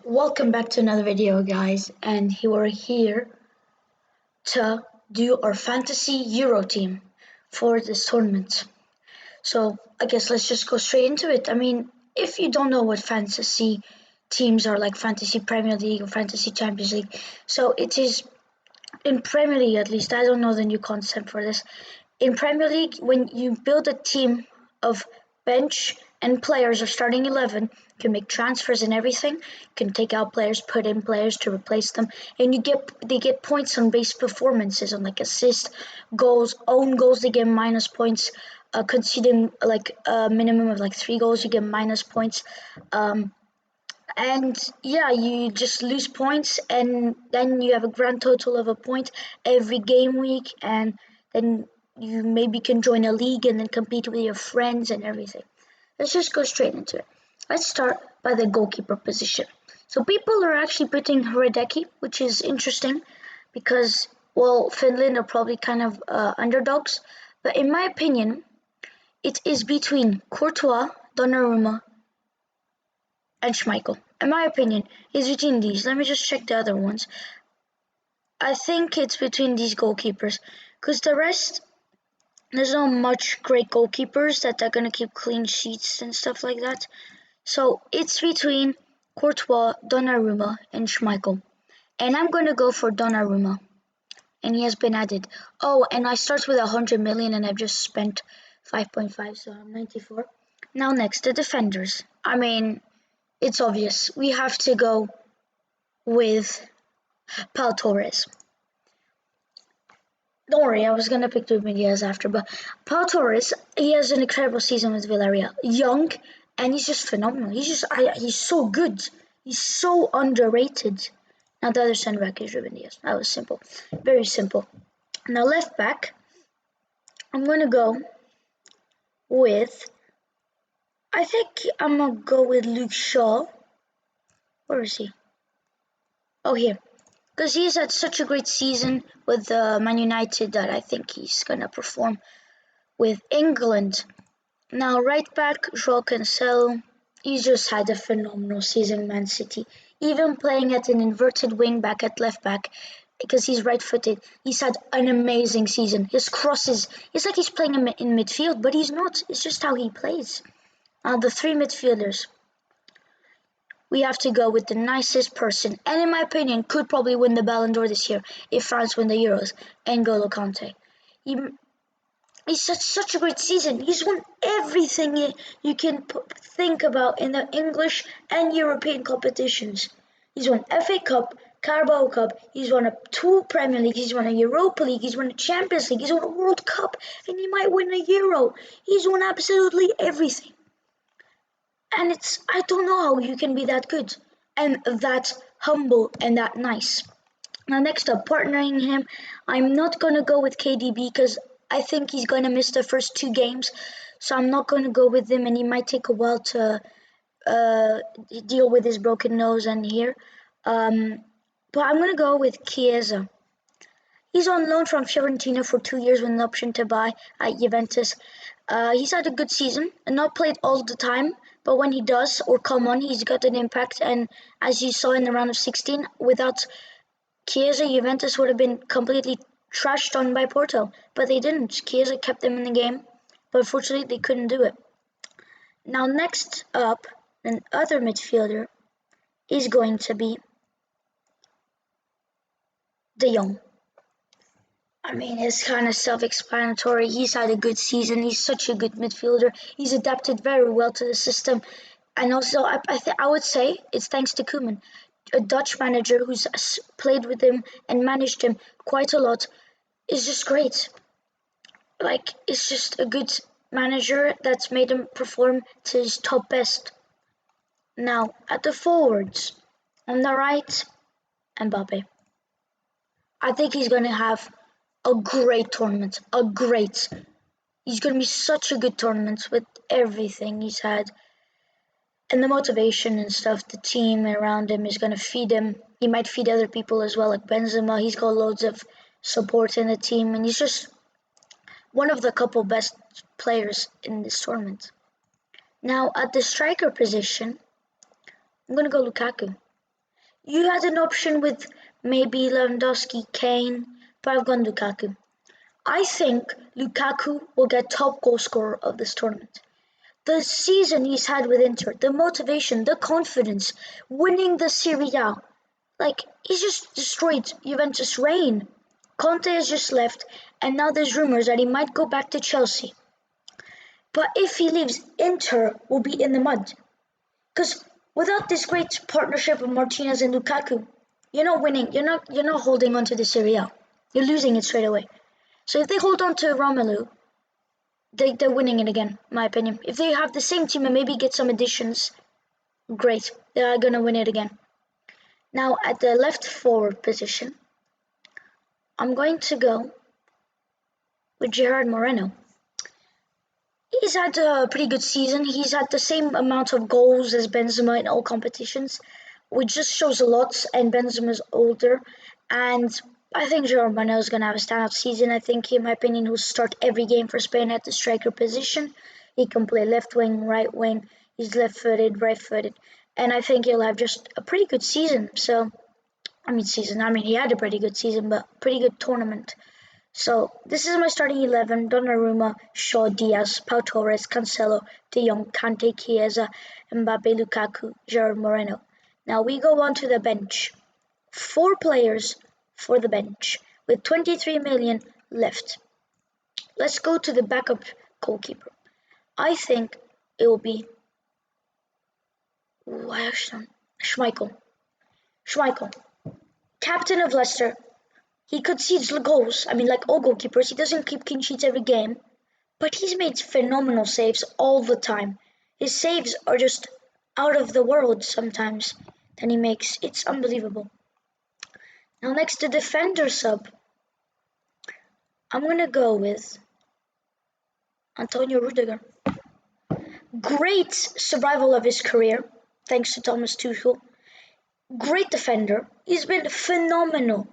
Welcome back to another video, guys, and we're here to do our fantasy Euro team for this tournament. So I guess let's just go straight into it. I mean, if you don't know what fantasy teams are, like fantasy Premier League or fantasy Champions League, so it is in Premier League, at least. I don't know the new concept for this. In Premier League, when you build a team of bench and players or starting 11, you can make transfers and everything. You can take out players, put in players to replace them, and they get points on base performances, on like assists, goals, own goals. They get minus points. Conceding like a minimum of like 3 goals, you get minus points. And yeah, you just lose points, and then you have a grand total of a point every game week, and then you maybe can join a league and then compete with your friends and everything. Let's just go straight into it. Let's start by the goalkeeper position. So people are actually putting Hradecki, which is interesting because, well, Finland are probably kind of underdogs, but in my opinion, it is between Courtois, Donnarumma, and Schmeichel. In my opinion, it's between these. Let me just check the other ones. I think it's between these goalkeepers, because the rest, there's not much great goalkeepers that are gonna keep clean sheets and stuff like that. So it's between Courtois, Donnarumma, and Schmeichel. And I'm gonna go for Donnarumma. And he has been added. Oh, and I start with 100 million and I've just spent 5.5, so I'm 94. Now next, the defenders. I mean, it's obvious. We have to go with Pau Torres. Don't worry, I was gonna pick Ruben Diaz after, but Pau Torres, he has an incredible season with Villarreal. Young, and he's just phenomenal. He's so good. He's so underrated. Now the other center back is Ruben Diaz. That was simple, very simple. Now left back, I'm gonna go with. I think I'm gonna go with Luke Shaw. Where is he? Oh, here. Because he's had such a great season with Man United that I think he's going to perform with England. Now, right back, Joao Cancelo. He's just had a phenomenal season in Man City. Even playing at an inverted wing back at left back, because he's right-footed, he's had an amazing season. His crosses, it's like he's playing in midfield, but he's not. It's just how he plays. The three midfielders, we have to go with the nicest person, and in my opinion, could probably win the Ballon d'Or this year if France win the Euros, N'Golo Kante. He, he's such a great season. He's won everything you can think about in the English and European competitions. He's won FA Cup, Carabao Cup, he's won 2 Premier League, he's won a Europa League, he's won a Champions League, he's won a World Cup, and he might win a Euro. He's won absolutely everything. And I don't know how you can be that good and that humble and that nice. Now, next up, partnering him, I'm not going to go with KDB because I think he's going to miss the first 2 games. So I'm not going to go with him, and he might take a while to deal with his broken nose and here. But I'm going to go with Chiesa. He's on loan from Fiorentina for 2 years with an option to buy at Juventus. He's had a good season and not played all the time, but when he does or come on, he's got an impact. And as you saw in the round of 16, without Chiesa, Juventus would have been completely trashed on by Porto, but they didn't. Chiesa kept them in the game, but unfortunately they couldn't do it. Now next up, an other midfielder is going to be De Jong. I mean, it's kind of self-explanatory. He's had a good season. He's such a good midfielder. He's adapted very well to the system. And also, I would say it's thanks to Koeman, a Dutch manager who's played with him and managed him quite a lot. Is just great. Like, it's just a good manager that's made him perform to his top best. Now, at the forwards, on the right, Mbappe. I think he's going to have a great tournament. He's going to be such a good tournament with everything he's had. And the motivation and stuff, the team around him is going to feed him. He might feed other people as well, like Benzema. He's got loads of support in the team, and he's just one of the couple best players in this tournament. Now, at the striker position, I'm going to go Lukaku. You had an option with maybe Lewandowski, Kane, but I've gone Lukaku. I think Lukaku will get top goal scorer of this tournament. The season he's had with Inter, the motivation, the confidence, winning the Serie A, like he's just destroyed Juventus' reign. Conte has just left, and now there's rumors that he might go back to Chelsea. But if he leaves, Inter will be in the mud. Because without this great partnership of Martinez and Lukaku, you're not winning. You're not holding on to the Serie A. You're losing it straight away. So if they hold on to Romelu, they're winning it again, in my opinion. If they have the same team and maybe get some additions, great. They are gonna win it again. Now at the left forward position, I'm going to go with Gerard Moreno. He's had a pretty good season. He's had the same amount of goals as Benzema in all competitions, which just shows a lot. And Benzema's older, and I think Gerard Moreno is gonna have a standout season. I think, in my opinion, he'll start every game for Spain at the striker position. He can play left wing, right wing. He's left-footed, right-footed, and I think he'll have just a pretty good season. So, I mean, he had a pretty good season, but pretty good tournament. So this is my starting 11: Donnarumma, Shaw, Diaz, Pau Torres, Cancelo, De Jong, Kante, Chiesa, Mbappe, Lukaku, Gerard Moreno. Now we go on to the bench. 4 players for the bench with 23 million left. Let's go to the backup goalkeeper. I think it will be Schmeichel. Schmeichel, captain of Leicester. He concedes goals. I mean, like all goalkeepers, he doesn't keep clean sheets every game, but he's made phenomenal saves all the time. His saves are just out of the world sometimes that he makes. It's unbelievable. Now, next to defender sub, I'm going to go with Antonio Rudiger. Great survival of his career, thanks to Thomas Tuchel. Great defender. He's been phenomenal.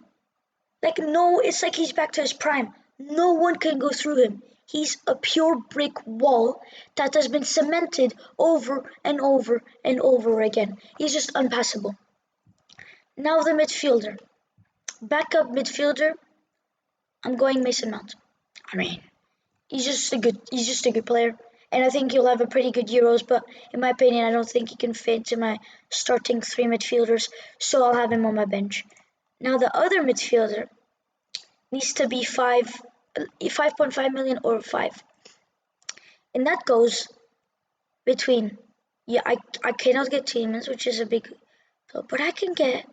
Like, no, it's like he's back to his prime. No one can go through him. He's a pure brick wall that has been cemented over and over and over again. He's just unpassable. Now the midfielder. Backup midfielder, I'm going Mason Mount. I mean, he's just a good player. And I think he'll have a pretty good Euros, but in my opinion, I don't think he can fit into my starting 3 midfielders, so I'll have him on my bench. Now the other midfielder needs to be 5.5 million or 5. And that goes between, yeah, I cannot get Tielemans, which is a big, but I can get,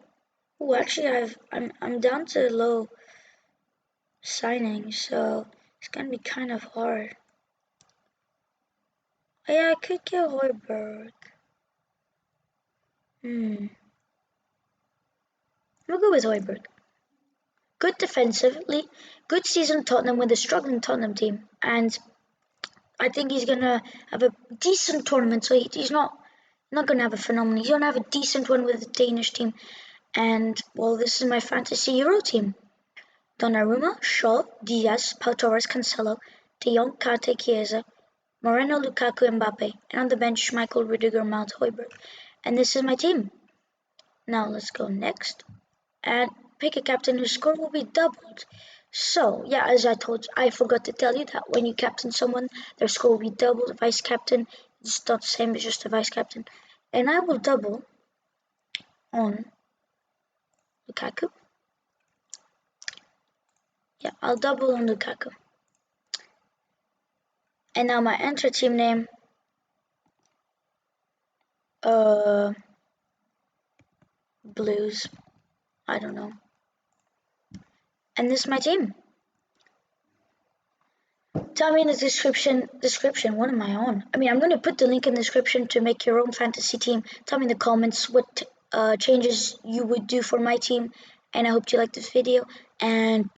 oh, actually I'm down to low signing, so it's gonna be kind of hard. Yeah, I could get Højbjerg. We'll go with Højbjerg. Good defensively, good season Tottenham with a struggling Tottenham team, and I think he's gonna have a decent tournament. So he's not gonna have a phenomenal. He's gonna have a decent one with the Danish team, and well, this is my fantasy Euro team: Donnarumma, Shaw, Diaz, Pau Torres, Cancelo, De Jong, Kante, Chiesa, Moreno, Lukaku, Mbappe, and on the bench Schmeichel, Rudiger, Mount, Højbjerg. And this is my team. Now let's go next and pick a captain whose score will be doubled. So yeah, as I forgot to tell you that when you captain someone, their score will be doubled. Vice captain, it's not the same, it's just a vice captain. And I will double on Lukaku. Yeah, I'll double on Lukaku. And now my enter team name, Blues. I don't know. And this is my team. Tell me in the description, what am I on? I mean, I'm going to put the link in the description to make your own fantasy team. Tell me in the comments what changes you would do for my team. And I hope you liked this video. And